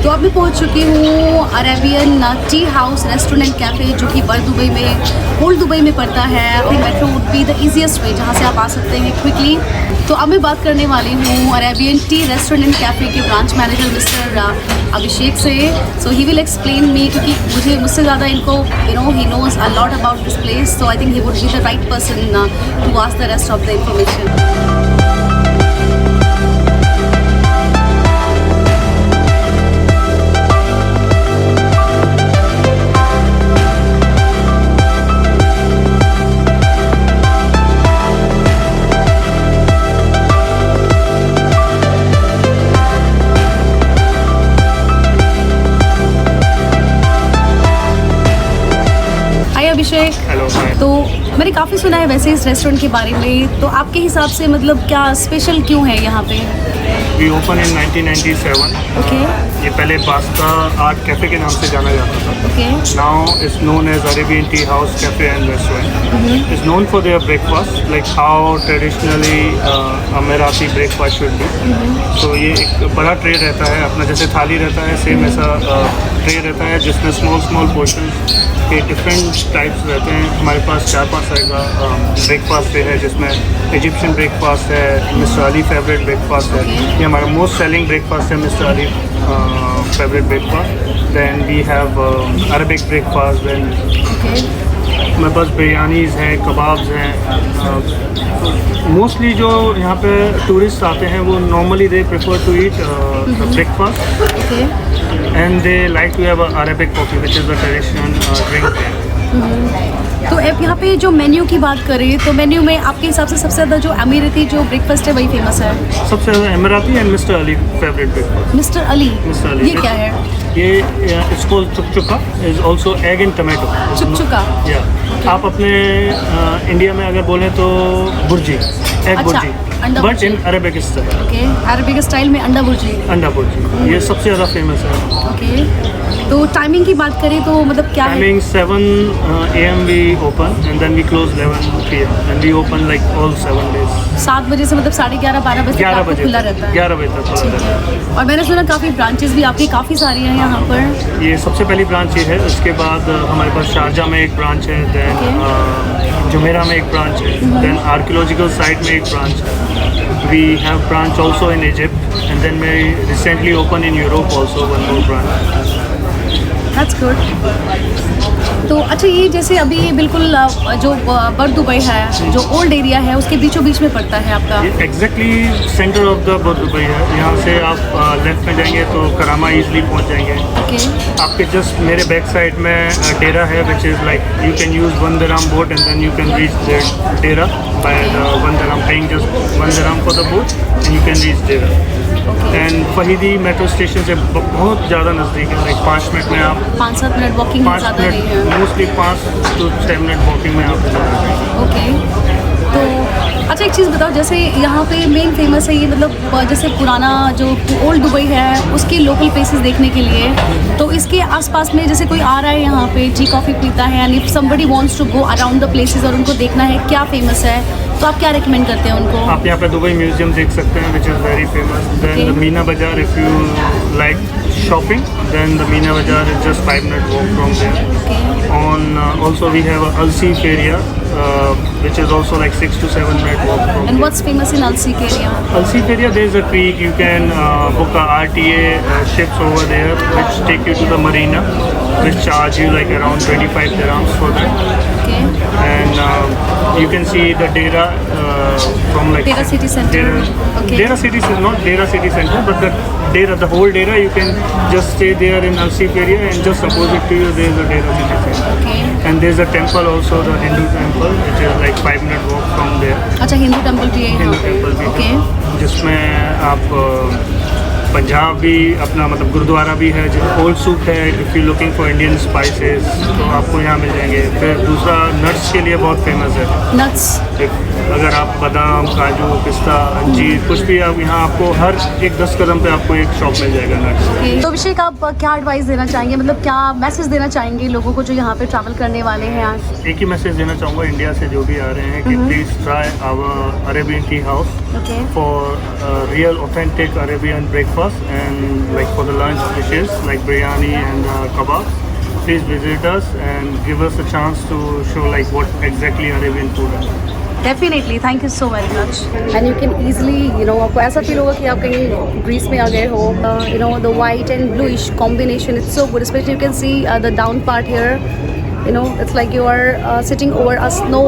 तो अब मैं पहुंच चुकी हूँ Arabian tea house restaurant and cafe, जो कि बर्ड दुबई में, ओल्ड दुबई में पड़ता है। और metro would be the easiest वे जहाँ से आप आ सकते हैं क्विकली। तो अब मैं बात करने वाली हूँ Arabian T restaurant and cafe के ब्रांच मैनेजर मिस्टर अभिषेक से। सो ही विल एक्सप्लेन मी, क्योंकि मुझसे ज़्यादा इनको ही knows a lot about this place, so I think he would be the right person to ask the rest of the information. Abhishek, hello. तो मैंने काफ़ी सुना है वैसे इस रेस्टोरेंट के बारे में, तो आपके हिसाब से मतलब क्या स्पेशल क्यों है यहाँ पे? We open in 1997। ओके। ये पहले पास्ता आर्ट कैफ़े के नाम से जाना जाता था। Okay. Now it's known as Arabian tea house cafe and restaurant. It's known for their breakfast, like how traditionally Emirati breakfast should be. तो ये एक बड़ा ट्रे रहता है अपना, जैसे थाली रहता है सेम ऐसा ट्रे रहता है, जिसमें स्मॉल पोर्शन के डिफरेंट टाइप्स रहते हैं। हमारे पास 4-5 तरह का ब्रेकफास्ट है, जिसमें इजिप्शियन ब्रेकफास्ट है, मिस्टर अली फेवरेट ब्रेकफास्ट है। ये हमारा मोस्ट सेलिंग ब्रेकफास्ट है, mister Ali favourite breakfast. Then we have Arabic breakfast. Then हमारे पास बिरयानीज़ हैं, कबाब्स हैं। मोस्टली जो यहाँ पे टूरिस्ट आते हैं वो normally they prefer to eat breakfast and they like to have Arabic coffee which is the traditional drink. तो अब यहाँ पे जो मेन्यू की बात करें तो मेन्यू में आपके हिसाब से सबसे ज़्यादा जो अमीरती जो ब्रेकफास्ट है वही फेमस है? सबसे ज़्यादा Emirati and mister Ali favourite breakfast. Mister Ali, ये क्या है? ये it's called chakchouka, is also egg and tomato. Chakchouka, या आप अपने इंडिया में अगर बोलें तो bhurji, egg bhurji, but in Arabic style. Okay, Arabic style में अंडा बुर्जी। अंडा बुर्जी ये सबसे ज़्यादा फेमस है। ओके, तो टाइमिंग की बात करें तो मतलब क्या है? Timing 7 AM we open and then we close 11 PM and we open like all 7 days. 7 बजे से मतलब 11:30-12 बजे तक खुला रहता है? 11 बजे तक खुला रहता है। और मैंने सुना काफ़ी ब्रांचेस भी आपकी काफ़ी सारी हैं यहाँ पर। ये सबसे पहली ब्रांच ये है। उसके बाद हमारे पास शारजा में एक ब्रांच है, देन जुमेरा में एक ब्रांच है, देन आर्कियोलॉजिकल साइट में एक ब्रांच है। We have branch also in Egypt and then we recently open in Europe also one more branch. That's good. तो अच्छा, ये जैसे अभी ये बिल्कुल जो बर्ड दुबई है, जो ओल्ड एरिया है, उसके बीचों बीच में पड़ता है आपका? ये exactly centre of the bird Dubai है। यहाँ से आप लेफ्ट में जाएंगे तो करामा ईजिली पहुँच जाएंगे। ओके। आपके जस्ट मेरे बैक साइड में डेरा है, which is like you can use 1 dirham boat and then you can reach there Deira by 1 dirham, paying just 1 dirham for the boat and you can reach Deira. And Fahidi metro station से बहुत ज़्यादा नज़दीक है, like 5 minute में आप 5-7 minute walking में ज़्यादा नहीं है, मोस्टली 5 to 6 मिनट वॉकिंग में आप। ओके। तो अच्छा, एक चीज़ बताओ, जैसे यहाँ पे मेन फेमस है ये, मतलब जैसे पुराना जो ओल्ड दुबई है उसके लोकल प्लेसेस देखने के लिए, तो इसके आसपास में जैसे कोई आ रहा है यहाँ पे टी कॉफ़ी पीता है, and if somebody wants to go around the places और उनको देखना है क्या फेमस है, तो आप क्या रेकमेंड करते हैं उनको? आप यहाँ पे दुबई म्यूजियम देख सकते हैं, which is very famous. Then the Meena Bazaar, if you like shopping, then the Meena Bazaar is just 5 minute walk from there. On also we have Alsif area, which is also like 6 to 7 minute walk from And what's famous in Alsif area? Alsif area, there is a creek. You can book a RTA ships over there, which take you to the marina, which charge you like around 25 dirhams for that. Okay. And you can see the Dera from like Dera city center. Okay. Dera city is not Dera city center, but the whole Dera, you can just stay there in Alsif area, and just opposite to you there is a Dera city center. Okay. And there is a temple also, the Hindu temple, which is like 5 minute walk from there. अच्छा, Hindu temple भी है यहाँ हिंदू पे? Temple भी okay. है, जिसमें आप पंजाब भी अपना मतलब गुरुद्वारा भी है, जो ओल्ड सूप है। If you looking for Indian spices तो आपको यहाँ मिल जाएंगे। फिर दूसरा नट्स के लिए बहुत फेमस है। नट्स? अगर आप बादाम, काजू, पिस्ता, अंजीर, कुछ भी आप यहाँ आपको हर एक 10 कदम पे आपको एक शॉप मिल जाएगा नट्स। तो अभिषेक, आप क्या एडवाइस देना चाहेंगे, मतलब क्या मैसेज देना चाहेंगे लोगों को जो यहाँ पे ट्रैवल करने वाले हैं आज? एक ही मैसेज देना चाहूँगा इंडिया से जो भी आ रहे हैं कि please try our Arabian tea house for real authentic Arabian breakfast breakfast and like for the lunch dishes like biryani and kebabs, please visit us and give us a chance to show like what exactly Arabian food is. Definitely, thank you so very much. And you can easily आपको ऐसा feel होगा कि आप कहीं Greece में आ गए हो। The white and bluish combination it's so good, specially you can see the down part here, it's like you are sitting over a snow.